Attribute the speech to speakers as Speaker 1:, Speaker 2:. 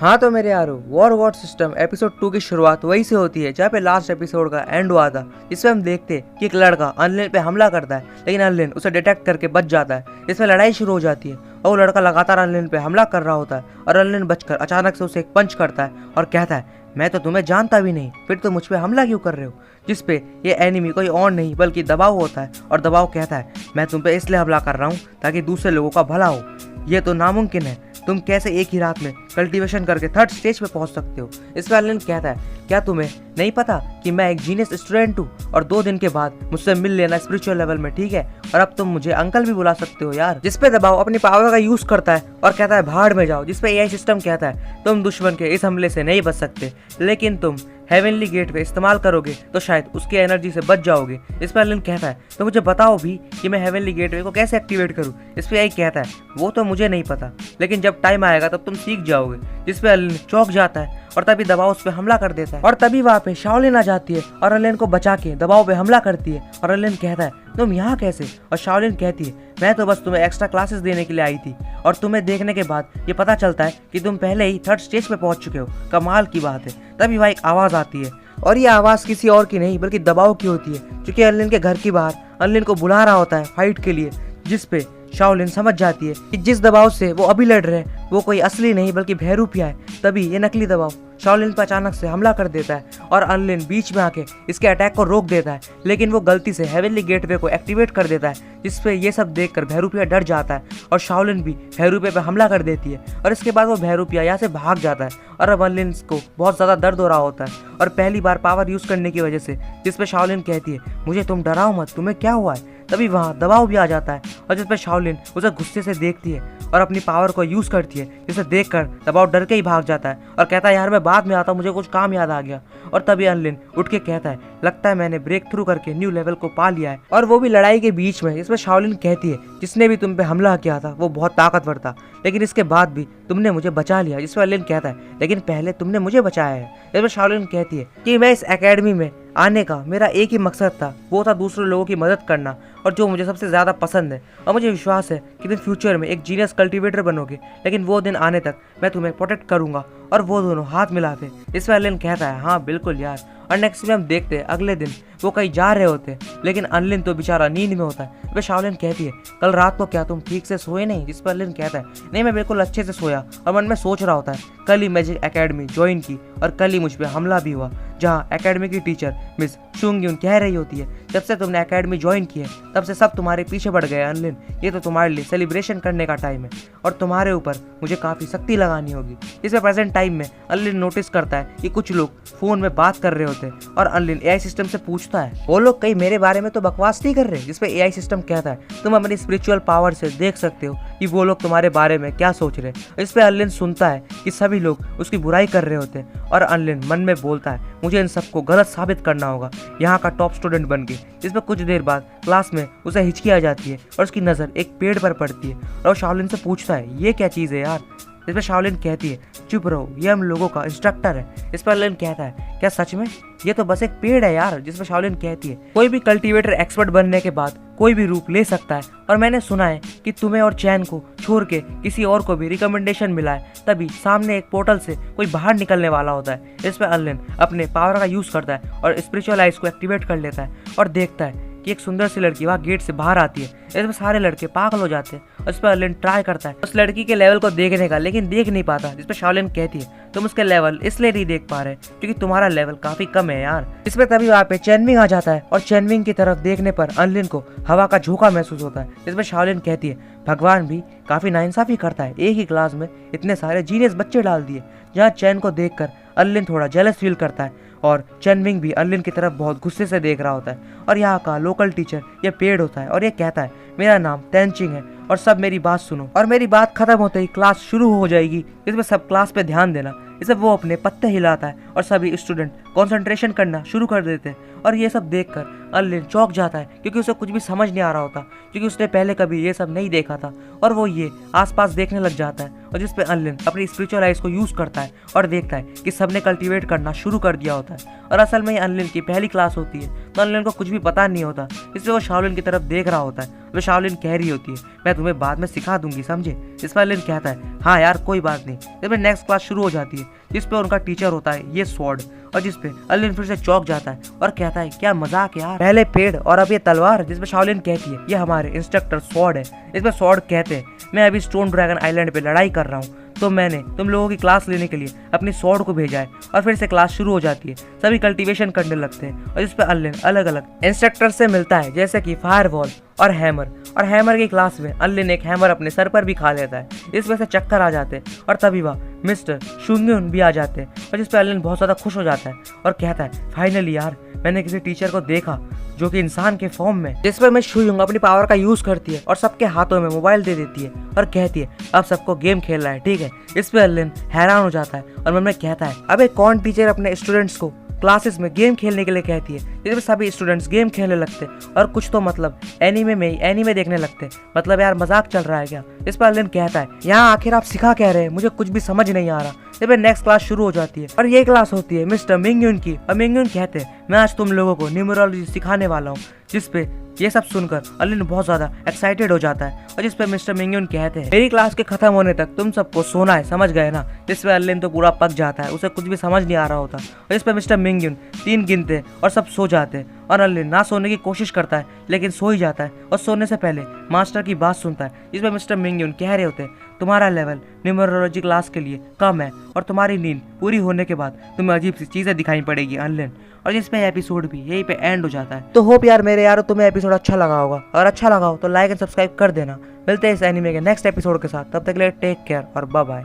Speaker 1: हाँ तो मेरे यारो, वॉर वॉर सिस्टम एपिसोड 2 की शुरुआत वही से होती है जहाँ पे लास्ट एपिसोड का एंड हुआ था, जिसमें हम देखते हैं कि एक लड़का अनलिन पे हमला करता है, लेकिन अनलिन उसे डिटेक्ट करके बच जाता है। इसमें लड़ाई शुरू हो जाती है और वो लड़का लगातार अनलिन पे हमला कर रहा होता है और अनलिन बचकर अचानक से उसे एक पंच करता है और कहता है, मैं तो तुम्हें जानता भी नहीं, फिर तुम मुझ पे हमला क्यों कर रहे हो। जिसपे ये एनिमी कोई और नहीं बल्कि दबाव होता है और दबाव कहता है, मैं तुम पे इसलिए हमला कर रहा हूँ ताकि दूसरे लोगों का भला हो। ये तो नामुमकिन है, तुम कैसे एक ही रात में कल्टीवेशन करके 3rd स्टेज पे पहुंच सकते हो। इस पर अनलिन कहता है, क्या तुम्हें नहीं पता कि मैं एक जीनियस स्टूडेंट हूँ और 2 दिन के बाद मुझसे मिल लेना स्पिरिचुअल लेवल में, ठीक है। और अब तुम मुझे अंकल भी बुला सकते हो यार। जिसपे दबाव अपनी पावर का यूज करता है और कहता है, भाड़ में जाओ। जिसपे एआई सिस्टम कहता है, तुम दुश्मन के इस हमले से नहीं बच सकते, लेकिन तुम हेवनली गेट पे इस्तेमाल करोगे तो शायद उसकी एनर्जी से बच जाओगे। इस पर अनलिन कहता है, तो मुझे बताओ भी कि मैं हेवनली गेटवे को कैसे एक्टिवेट करूं। इस पे एआई कहता है, वो तो मुझे नहीं पता, लेकिन जब टाइम आएगा तब तुम सीख जाओगे। जिस पे अनलिन चौंक जाता है और तभी दबाव उस पे हमला कर देता है और तभी वहाँ पे शाओलिन आ जाती है और अनलिन को बचा के दबाव पे हमला करती है। और अनलिन कहता है, तुम यहाँ कैसे। और शाओलिन कहती है, मैं तो बस तुम्हें एक्स्ट्रा क्लासेस देने के लिए आई थी और तुम्हें देखने के बाद ये पता चलता है कि तुम पहले ही 3rd स्टेज पे पहुंच चुके हो, कमाल की बात है। तभी वहाँ एक आवाज़ आती है और ये आवाज़ किसी और की नहीं बल्कि दबाव की होती है, क्योंकि अनलिन के घर के बाहर अनलिन को बुला रहा होता है फाइट के लिए। जिस पे शाओलिन समझ जाती है कि जिस दबाव से वो अभी लड़ रहे हैं वो कोई असली नहीं बल्कि बहरूपिया है। तभी ये नकली दबाव शाओलिन पर अचानक से हमला कर देता है और अनलिन बीच में आके इसके अटैक को रोक देता है, लेकिन वो गलती से हेवनली गेटवे को एक्टिवेट कर देता है। जिसपे ये सब देखकर बहरूपिया डर जाता है और शाओलिन भी बहरूपिया पे हमला कर देती है और इसके बाद वो बहरूपिया यहाँ से भाग जाता है। और अब अनलिन को बहुत ज़्यादा दर्द हो रहा होता है और पहली बार पावर यूज़ करने की वजह से। जिसपे शाओलिन कहती है, मुझे तुम डराओ मत, तुम्हें क्या हुआ है। तभी वहाँ दबाव भी आ जाता है और जिस पर शाओलिन उसे गुस्से से देखती है और अपनी पावर को यूज़ करती है, जिसे देखकर दबाव डर के ही भाग जाता है और कहता है, यार मैं बाद में आता हूँ, मुझे कुछ काम याद आ गया। और तभी अनलिन उठ के कहता है, लगता है मैंने ब्रेक थ्रू करके न्यू लेवल को पा लिया है, और वो भी लड़ाई के बीच में। इसमें शाओलिन कहती है, जिसने भी तुम पे हमला किया था वो बहुत ताकतवर था, लेकिन इसके बाद भी तुमने मुझे बचा लिया। जिसमें अनलिन कहता है, लेकिन पहले तुमने मुझे बचाया है। इसमें शाओलिन कहती है कि मैं इस एकेडमी में आने का मेरा एक ही मकसद था, वो था दूसरे लोगों की मदद करना, और जो मुझे सबसे ज़्यादा पसंद है। और मुझे विश्वास है कि तुम फ्यूचर में एक जीनियस कल्टीवेटर बनोगे, लेकिन वो दिन आने तक मैं तुम्हें प्रोटेक्ट करूंगा। और वो दोनों हाथ मिलाते। इसमें अनलिन कहता है, हाँ बिल्कुल यार। और नेक्स्ट में हम देखते हैं अगले दिन वो कहीं जा रहे होते हैं, लेकिन अनलिन तो बेचारा नींद में होता है। वह शाओलिन कहती है, कल रात को क्या तुम ठीक से सोए नहीं। जिस पर अनलिन कहता है, नहीं मैं बिल्कुल अच्छे से सोया। और मन में सोच रहा होता है, कल ही मैजिक एकेडमी ज्वाइन की और कल ही मुझ पर हमला भी हुआ, जहाँ एकेडमी की टीचर मिस चुंगयुन कह रही होती है, जब से तुमने एकेडमी ज्वाइन की है तब से सब तुम्हारे पीछे पड़ गए अनलिन, ये तो तुम्हारे लिए सेलिब्रेशन करने का टाइम है और तुम्हारे ऊपर मुझे काफ़ी सख्ती लगानी होगी। इसमें प्रेजेंट टाइम में अनलिन नोटिस करता है कि कुछ लोग फोन में बात कर रहे होते हैं और अनलिन एआई सिस्टम से पूछता है, वो लोग कहीं मेरे बारे में तो बकवास नहीं कर रहे। जिसपे एआई सिस्टम कहता है, तुम अपनी स्पिरिचुअल पावर से देख सकते हो कि वो लोग तुम्हारे बारे में क्या सोच रहे हैं। इस पे अनलिन सुनता है कि सभी लोग उसकी बुराई कर रहे होते हैं और अनलिन मन में बोलता है, मुझे इन सबको गलत साबित करना होगा यहाँ का टॉप स्टूडेंट बन के। जिसमें कुछ देर बाद क्लास में उसे हिचकी आ जाती है और उसकी नज़र एक पेड़ पर पड़ती है और वो शाओलिन से पूछता है, ये क्या चीज़ है यार। जिसमें शाओलिन कहती है, चुप रहो, ये हम लोगों का इंस्ट्रक्टर है। इस पर अनलिन कहता है, क्या सच में, ये तो बस एक पेड़ है यार। जिसमें शाओलिन कहती है, कोई भी कल्टीवेटर एक्सपर्ट बनने के बाद कोई भी रूप ले सकता है, और मैंने सुना है कि तुम्हें और चैन को छोड़ के किसी और को भी रिकमेंडेशन मिला है। तभी सामने एक पोर्टल से कोई बाहर निकलने वाला होता है। इस पर अनलिन अपने पावर का यूज़ करता है और स्पिरिचुअल आइज को एक्टिवेट कर लेता है और देखता है कि एक सुंदर सी लड़की वहाँ गेट से बाहर आती है। इसमें सारे लड़के पागल हो जाते हैं और इस पर अनलिन ट्राई करता है उस लड़की के लेवल को देखने का, लेकिन देख नहीं पाता। जिस पर शाओलिन कहती है, तुम उसके लेवल इसलिए नहीं देख पा रहे क्योंकि तुम्हारा लेवल काफी कम है यार। इसमें तभी वहाँ पे चैनविंग आ जाता है और चैनविंग की तरफ देखने पर अनलिन को हवा का झोंका महसूस होता है। इसमें शाओलिन कहती है, भगवान भी काफी नाइंसाफी करता है, एक ही क्लास में इतने सारे जीनियस बच्चे डाल दिए। जहाँ चैन को देखकर अनलिन थोड़ा जेलस फील करता है और चैनविंग भी अनलिन की तरफ बहुत गुस्से से देख रहा होता है। और यहाँ का लोकल टीचर ये पेड़ होता है और ये कहता है, मेरा नाम तेनचिंग है और सब मेरी बात सुनो, और मेरी बात खत्म होते ही क्लास शुरू हो जाएगी, इसमें सब क्लास पे ध्यान देना। इसे वो अपने पत्ते हिलाता है और सभी स्टूडेंट कंसंट्रेशन करना शुरू कर देते हैं और ये सब देखकर अर्लिन चौंक जाता है क्योंकि उसे कुछ भी समझ नहीं आ रहा होता, क्योंकि उसने पहले कभी ये सब नहीं देखा था। और वो ये आसपास देखने लग जाता है और जिसपे अर्लिन अपनी स्पिरिचुअल आइज को यूज करता है और देखता है कि सबने कल्टीवेट करना शुरू कर दिया होता है। और असल में ये अर्लिन की पहली क्लास होती है, तो अर्लिन को कुछ भी पता नहीं होता, इसलिए वो शाओलिन की तरफ देख रहा होता है। वो शाओलिन कह रही होती है, मैं तुम्हें बाद में सिखा दूंगी, समझे। इस पर अर्लिन कहता है, हाँ यार कोई बात नहीं। जब नेक्स्ट क्लास शुरू हो जाती है जिसपे उनका टीचर होता है ये स्वॉर्ड, और जिसपे अर्लिन फिर से चौंक जाता है और कहता है, क्या मजाक यार, पहले पेड़ और अब ये तलवार। जिसपे शाओलिन कहती है, ये हमारे इंस्ट्रक्टर स्वॉर्ड है। इसमें स्वॉर्ड कहते हैं, मैं अभी स्टोन ड्रैगन आइलैंड पे लड़ाई कर रहा हूँ, तो मैंने तुम लोगों की क्लास लेने के लिए अपनी स्वॉर्ड को भेजा है। और फिर से क्लास शुरू हो जाती है, सभी कल्टीवेशन करने लगते हैं और इस पे अर्लिन अलग अलग इंस्ट्रक्टर से मिलता है, जैसे कि फायरवॉल और हैमर। और हैमर की क्लास में अर्लिन एक हैमर अपने सर पर भी खा लेता है, इस वजह से चक्कर आ जाते हैं। और तभी वह मिस्टर शुंग्युन भी आ जाते हैं और जिस पे अर्लिन बहुत ज़्यादा खुश हो जाता है और कहता है, फाइनली यार मैंने किसी टीचर को देखा जो कि इंसान के फॉर्म में। जिस पर मैं शुंग्युन अपनी पावर का यूज करती है और सबके हाथों में मोबाइल दे देती है और कहती है, अब सबको गेम खेलना है, ठीक है। इस पे अर्लिन हैरान हो जाता है और मन में कहता है, अबे कौन टीचर अपने स्टूडेंट्स को क्लासेस में गेम खेलने के लिए कहती है। जिसमें सभी स्टूडेंट्स गेम खेलने लगते और कुछ तो मतलब एनीमे में ही एनीमे देखने लगते। मतलब यार मजाक चल रहा है क्या। इस पर अर्लिन कहता है, यहाँ आखिर आप सिखा कह रहे हैं, मुझे कुछ भी समझ नहीं आ रहा। जब नेक्स्ट क्लास शुरू हो जाती है और ये क्लास होती है मिस्टर मिंगयुन की। और मिंगयुन कहते हैं, मैं आज तुम लोगों को न्यूमरोलॉजी सिखाने वाला हूँ। जिसपे ये सब सुनकर अर्लिन बहुत ज्यादा एक्साइटेड हो जाता है और जिसपे मिस्टर मिंगयुन कहते हैं, मेरी क्लास के खत्म होने तक तुम सबको सोना है, समझ गए ना। जिसपे अर्लिन तो पूरा पक जाता है, उसे कुछ भी समझ नहीं आ रहा होता। और जिसपे मिस्टर मिंगयुन 3 गिनते और सब सो जाते हैं और अर्लिन ना सोने की कोशिश करता है लेकिन सो ही जाता है और सोने से पहले मास्टर की बात सुनता है। जिसमें मिस्टर मिंगयुन कह रहे होते हैं, तुम्हारा लेवल न्यूमरोलॉजी क्लास के लिए कम है और तुम्हारी नींद पूरी होने के बाद तुम्हें अजीब सी चीजें दिखाई पड़ेगी अर्लिन। और जिसपे एपिसोड भी यहीं पे एंड हो जाता है। तो होप यार मेरे यारो तुम्हें एपिसोड अच्छा लगा होगा, और अच्छा लगा हो तो लाइक एंड सब्सक्राइब कर देना। मिलते हैं इस एनिमे के नेक्स्ट एपिसोड के साथ, तब तक के लिए टेक केयर और बाय बाय।